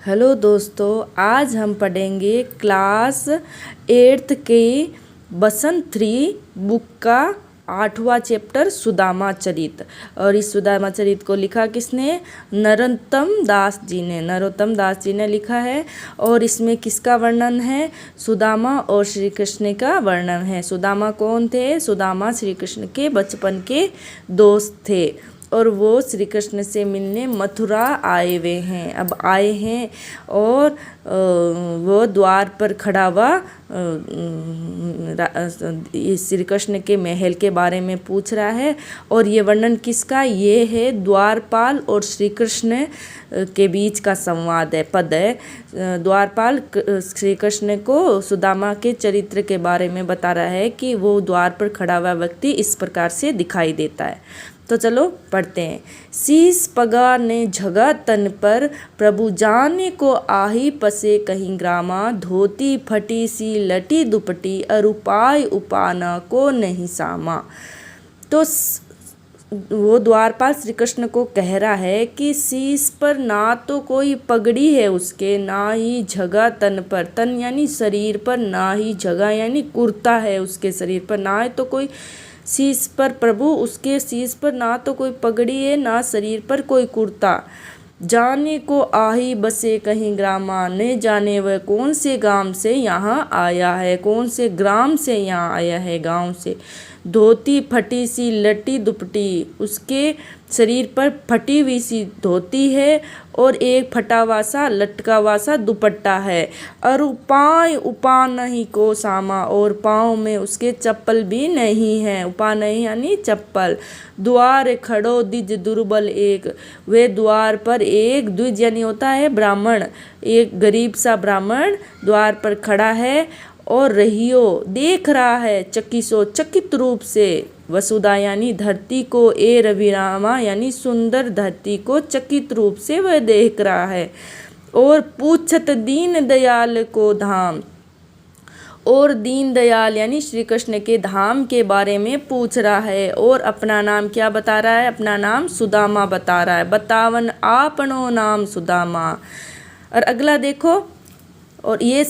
Hello दोस्तों, आज हम पढ़ेंगे क्लास 8th के बसंत 3 बुक का 8वां चैप्टर सुदामा चरित। और इस सुदामा चरित को लिखा किसने? नरोत्तम दास जी ने लिखा है। और इसमें किसका वर्णन है? सुदामा और श्री कृष्ण का वर्णन है। सुदामा कौन थे? सुदामा श्री कृष्ण के बचपन के दोस्त थे और वो श्री कृष्ण से मिलने मथुरा आए हैं और वो द्वार पर खड़ा हुआ श्री कृष्ण के महल के बारे में पूछ रहा है। और ये वर्णन किसका? ये है द्वारपाल और श्री कृष्ण के बीच का संवाद है, पद है। द्वारपाल श्री कृष्ण को सुदामा के चरित्र के बारे में बता रहा है कि वो द्वार पर खड़ा हुआ व्यक्ति इस प्रकार से दिखाई देता है। तो चलो पढ़ते हैं। शीस पगा ने झगा तन पर, प्रभु जाने को आही पसे कहीं ग्रामा, धोती फटी सी लटी दुपटी, अरुपाय उपाना को नहीं सामा। तो वो द्वारपाल श्री कृष्ण को कह रहा है कि शीस पर ना तो कोई पगड़ी है उसके, ना ही झगा तन पर, तन यानी शरीर पर, ना ही झगा यानी कुर्ता है उसके शरीर पर, ना है तो कोई शीस पर, प्रभु उसके शीस पर ना तो कोई पगड़ी है ना शरीर पर कोई कुर्ता। जाने को आही बसे कहीं ग्रामा, ने जाने वह कौन से गांव से यहाँ आया है, कौन से ग्राम से यहाँ आया है, गांव से। धोती फटी सी लटी दुपटी, उसके शरीर पर फटी हुई सी धोती है और एक फटा हुआ सा लटका हुआ सा दुपट्टा है। और उपाय उपा नहीं को सामा, और पाँव में उसके चप्पल भी नहीं है। उपा नहीं यानी चप्पल। द्वार खड़ो द्विज दुर्बल एक, वे द्वार पर एक, द्विज यानी होता है ब्राह्मण, एक गरीब सा ब्राह्मण द्वार पर खड़ा है और रहियो देख रहा है चकिसो चकित रूप से। वसुधा यानी धरती को, ए रविरामा यानी सुंदर धरती को चकित रूप से वह देख रहा है। और पूछत दीन दयाल को धाम, और दीन दयाल यानी श्री कृष्ण के धाम के बारे में पूछ रहा है। और अपना नाम क्या बता रहा है? अपना नाम सुदामा बता रहा है। बतावन आपनो नाम सुदामा। और अगला देखो, और ये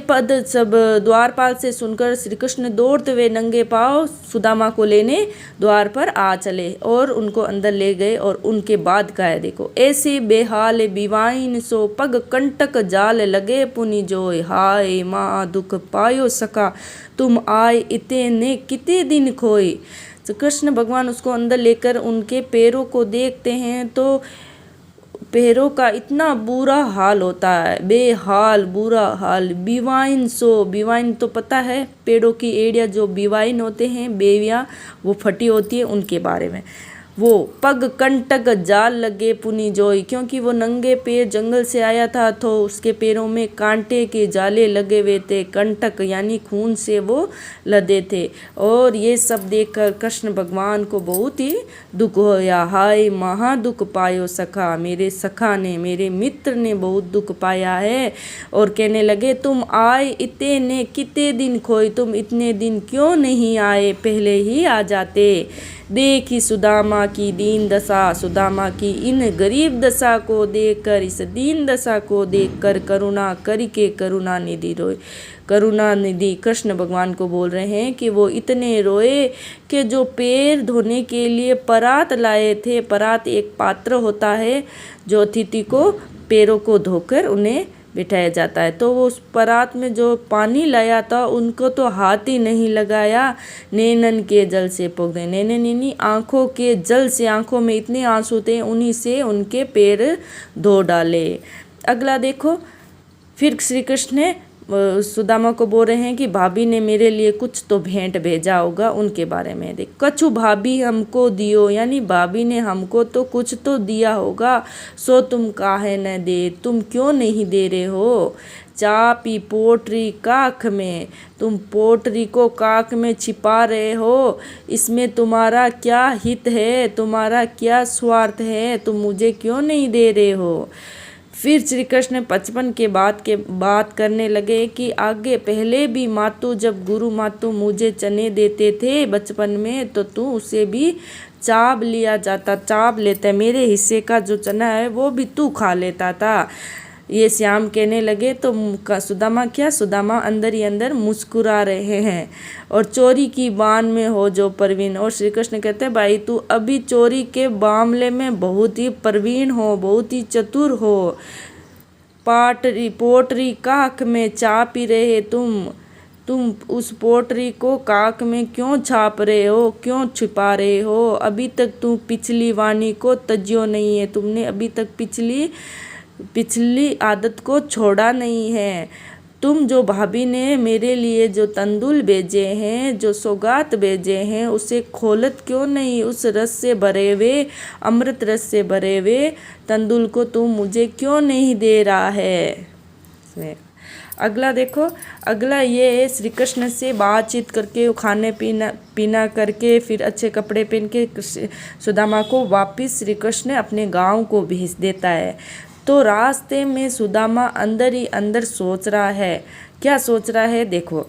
पद सब द्वारपाल से सुनकर श्री कृष्ण दौड़ते हुए नंगे पांव सुदामा को लेने द्वार पर आ चले और उनको अंदर ले गए। और उनके बाद का है देखो, ऐसे बेहाल बिवाइन सो पग कंटक जाल लगे पुनि जोय, हाय माँ दुख पायो सका तुम आए इतने किते दिन खोए। तो कृष्ण भगवान उसको अंदर लेकर उनके पैरों को देखते हैं तो पैरों का इतना बुरा हाल होता है, बेहाल बुरा हाल। बिवाइन सो, बिवाइन तो पता है पेड़ों की एड़ियाँ जो बिवाइन होते हैं, बेवियाँ वो फटी होती है, उनके बारे में। वो पग कंटक जाल लगे पुनि जोई, क्योंकि वो नंगे पैर जंगल से आया था तो उसके पैरों में कांटे के जाले लगे हुए थे। कंटक यानी खून से वो लदे थे। और ये सब देखकर कृष्ण भगवान को बहुत ही दुख होया। हाय महा दुख पायो सखा, मेरे सखा ने, मेरे मित्र ने बहुत दुख पाया है। और कहने लगे तुम आए इतने कितने दिन खोए, तुम इतने दिन क्यों नहीं आए, पहले ही आ जाते। देखी सुदामा की दीन दशा, सुदामा की इन गरीब दशा को देखकर, इस दीन दशा को देखकर करुणा करके करुणा निधि रोए। करुणा निधि कृष्ण भगवान को बोल रहे हैं कि वो इतने रोए कि जो पैर धोने के लिए परात लाए थे, परात एक पात्र होता है जो अतिथि को पैरों को धोकर उन्हें बिठाया जाता है, तो वो उस परात में जो पानी लाया था उनको तो हाथ ही नहीं लगाया, नैनन के जल से पोंछ दे। नैनन यानी आँखों के जल से, आँखों में इतने आंसू थे उन्हीं से उनके पैर धो डाले। अगला देखो, फिर श्री कृष्ण ने सुदामा को बोल रहे हैं कि भाभी ने मेरे लिए कुछ तो भेंट भेजा होगा, उनके बारे में देख। कछु भाभी हमको दियो, यानी भाभी ने हमको तो कुछ तो दिया होगा, सो तुम काहे न दे, तुम क्यों नहीं दे रहे हो। चापी पोटरी काख में, तुम पोटरी को काख में छिपा रहे हो, इसमें तुम्हारा क्या हित है, तुम्हारा क्या स्वार्थ है, तुम मुझे क्यों नहीं दे रहे हो। फिर श्री कृष्ण 55 के बात करने लगे कि आगे पहले भी मातू, जब गुरु मातू मुझे चने देते थे बचपन में तो तू उसे भी चाप लिया जाता, चाप लेता, मेरे हिस्से का जो चना है वो भी तू खा लेता था। ये श्याम कहने लगे तो सुदामा सुदामा अंदर ही अंदर मुस्कुरा रहे हैं। और चोरी की बान में हो जो प्रवीण, और श्री कृष्ण कहते हैं भाई तू अभी चोरी के मामले में बहुत ही प्रवीण हो, बहुत ही चतुर हो। पोटरी काक में चा पी रहे तुम उस पोटरी को काक में क्यों छाप रहे हो, क्यों छिपा रहे हो? अभी तक तुम पिछली वाणी को तज्यो नहीं है, तुमने अभी तक पिछली आदत को छोड़ा नहीं है। तुम जो भाभी ने मेरे लिए जो तंदुल भेजे हैं, जो सौगात भेजे हैं, उसे खोलत क्यों नहीं? उस रस से भरे हुए, अमृत रस से भरे हुए तंदुल को तुम मुझे क्यों नहीं दे रहा है? अगला देखो, अगला ये श्री कृष्ण से बातचीत करके, खाने पीना करके, फिर अच्छे कपड़े पहन के सुदामा को वापस श्री कृष्ण अपने गांव को भेज देता है। तो रास्ते में सुदामा अंदर ही अंदर सोच रहा है। क्या सोच रहा है देखो,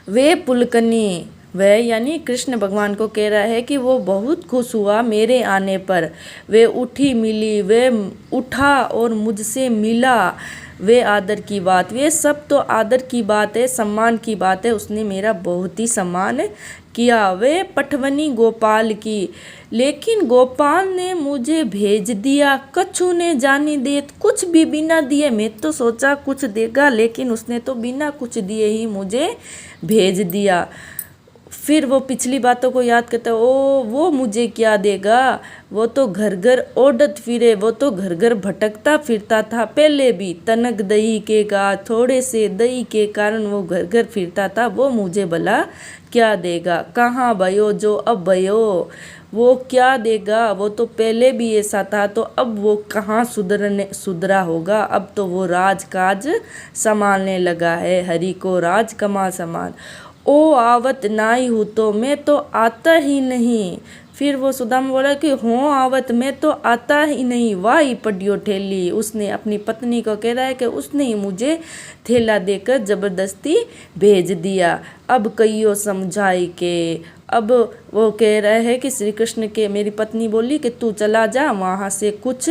वे पुलकनी, वह यानी कृष्ण भगवान को कह रहा है कि वो बहुत खुश हुआ मेरे आने पर। वे उठा और मुझसे मिला, वे आदर की बात, वे सब तो आदर की बात है, सम्मान की बात है, उसने मेरा बहुत ही सम्मान किया। वे पटवनी गोपाल की, लेकिन गोपाल ने मुझे भेज दिया, कछु ने जानी देत, कुछ भी बिना दिए। मैं तो सोचा कुछ देगा, लेकिन उसने तो बिना कुछ दिए ही मुझे भेज दिया। फिर वो पिछली बातों को याद करता है, वो मुझे क्या देगा, वो तो घर घर ओढ़त फिरे, वो तो घर घर भटकता फिरता था पहले भी, तनक दही के का, थोड़े से दही के कारण वो घर घर फिरता था, वो मुझे भला क्या देगा? कहाँ भयो जो अब भयो, वो क्या देगा? वो तो पहले भी ऐसा था, तो अब वो कहाँ सुधरा होगा? अब तो वो राजकाज संभालने लगा है, हरि को राज कमा समान। ओ आवत नाई हूँ तो, मैं तो आता ही नहीं। फिर वो सुदामा बोला कि हो आवत, मैं तो आता ही नहीं, वाही पडियो ठेली। उसने अपनी पत्नी को कह रहा है कि उसने ही मुझे थैला देकर जबरदस्ती भेज दिया। अब कईयो समझाई के, अब वो कह रहा है कि श्री कृष्ण के, मेरी पत्नी बोली कि तू चला जा, वहाँ से कुछ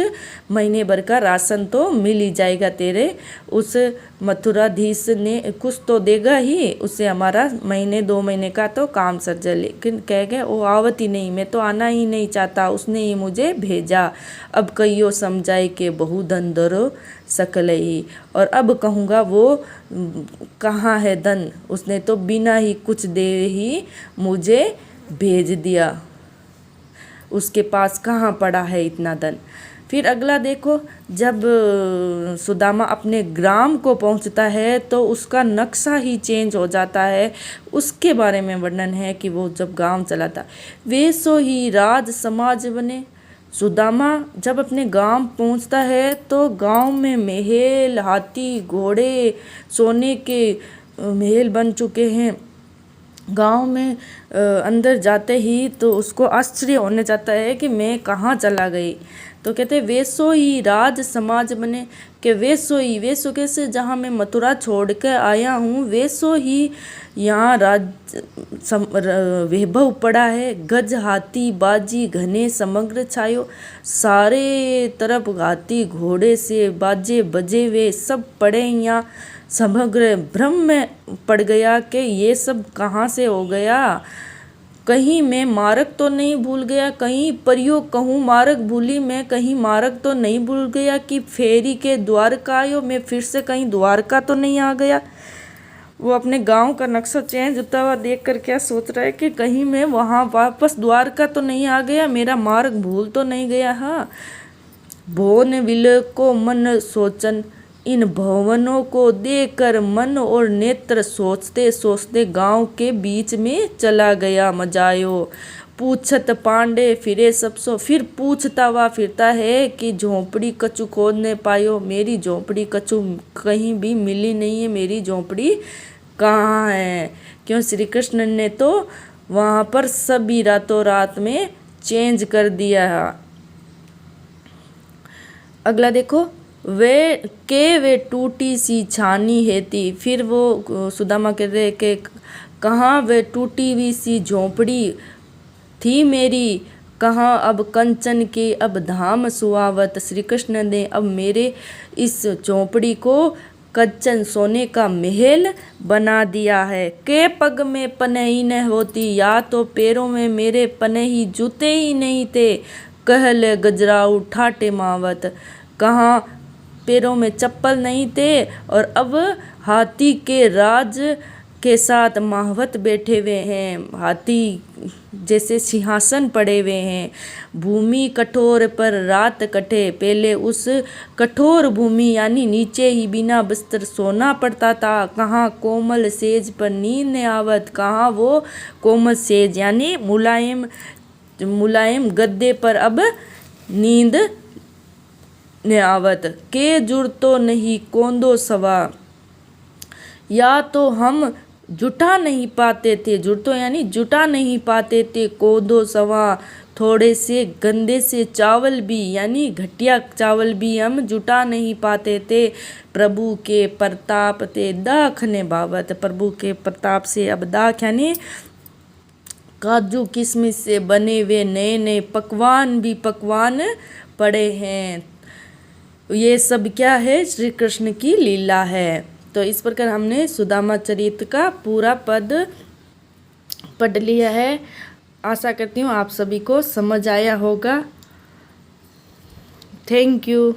महीने भर का राशन तो मिल ही जाएगा तेरे, उस मथुराधीश ने कुछ तो देगा ही, उससे हमारा महीने 2 महीने का तो काम सर जाए। लेकिन कह गए वो आवत ही नहीं, मैं तो आना ही नहीं चाहता, उसने ही मुझे भेजा। अब कईयो समझाई के बहु धन धरो सकल ही, और अब कहूँगा वो कहाँ है धन, उसने तो बिना ही कुछ दे ही मुझे भेज दिया, उसके पास कहाँ पड़ा है इतना धन। फिर अगला देखो, जब सुदामा अपने ग्राम को पहुंचता है तो उसका नक्शा ही चेंज हो जाता है। उसके बारे में वर्णन है कि वो जब गांव चला था, वे सो ही राज समाज बने। सुदामा जब अपने गांव पहुंचता है तो गांव में महल, हाथी, घोड़े, सोने के महल बन चुके हैं। गांव में अंदर जाते ही तो उसको आश्चर्य होने जाता है कि मैं कहाँ चला गई। तो कहते हैं वैसो ही राज समाज बने, कि वैसो कैसे, जहाँ मैं मथुरा छोड़ कर आया हूँ वैसो ही यहाँ वैभव पड़ा है। गज हाथी बाजी घने समग्र छायो, सारे तरफ हाथी घोड़े से बाजे बजे हुए सब पड़े यहाँ। समग्र भ्रम में पड़ गया कि ये सब कहाँ से हो गया, कहीं मैं मार्ग तो नहीं भूल गया, कहीं प्रयोग कहूँ मार्ग भूली मैं, कहीं मार्ग तो नहीं भूल गया कि फेरी के द्वारका आयो, मैं फिर से कहीं द्वारका तो नहीं आ गया। वो अपने गांव का नक्शा चेंज होता हुआ देख कर क्या सोच रहा है कि कहीं मैं वहाँ वापस द्वारका तो नहीं आ गया, मेरा मार्ग भूल तो नहीं गया। हाँ, भोन विल को मन सोचन, इन भवनों को देखकर मन और नेत्र सोचते सोचते गांव के बीच में चला गया मजायो। पूछत पांडे फिरे सबसो, फिर पूछता हुआ फिरता है कि झोंपड़ी कछु खोज नहीं पायो, मेरी झोंपड़ी कछु कहीं भी मिली नहीं है, मेरी झोंपड़ी कहाँ है? क्यों श्री कृष्ण ने तो वहाँ पर सभी रातों रात में चेंज कर दिया है। अगला देखो, वे टूटी सी छानी है थी। फिर वो सुदामा कहते हैं कि कहाँ वे टूटी हुई सी झोंपड़ी थी मेरी, कहाँ अब कंचन के अब धाम सुहावत। श्री कृष्ण ने अब मेरे इस झोंपड़ी को कंचन सोने का महल बना दिया है। के पग में पनही न होती, या तो पैरों में मेरे पनही जूते ही नहीं थे। कहल गजराऊ ठाटे मावत, कहाँ पैरों में चप्पल नहीं थे और अब हाथी के राज के साथ महावत बैठे हुए हैं, हाथी जैसे सिंहासन पड़े हुए हैं। भूमि कठोर पर रात कटे, पहले उस कठोर भूमि यानी नीचे ही बिना बस्तर सोना पड़ता था। कहाँ कोमल सेज पर नींद न आवत, कहाँ वो कोमल सेज यानी मुलायम मुलायम गद्दे पर अब नींद न आवत। के जुड़ तो नहीं कोंदो सवा, या तो हम जुटा नहीं पाते थे, जुट तो यानी जुटा नहीं पाते थे। कोदो सवा, थोड़े से गंदे से चावल भी यानी घटिया चावल भी हम जुटा नहीं पाते थे। प्रभु के प्रताप ते दाख ने बावत, प्रभु के प्रताप से अब दाख यानी काजू किशमिश से बने हुए नए नए पकवान भी पकवान पड़े हैं। ये सब क्या है? श्री कृष्ण की लीला है। तो इस प्रकार हमने सुदामा चरित्र का पूरा पद पढ़ लिया है। आशा करती हूँ आप सभी को समझ आया होगा। Thank you.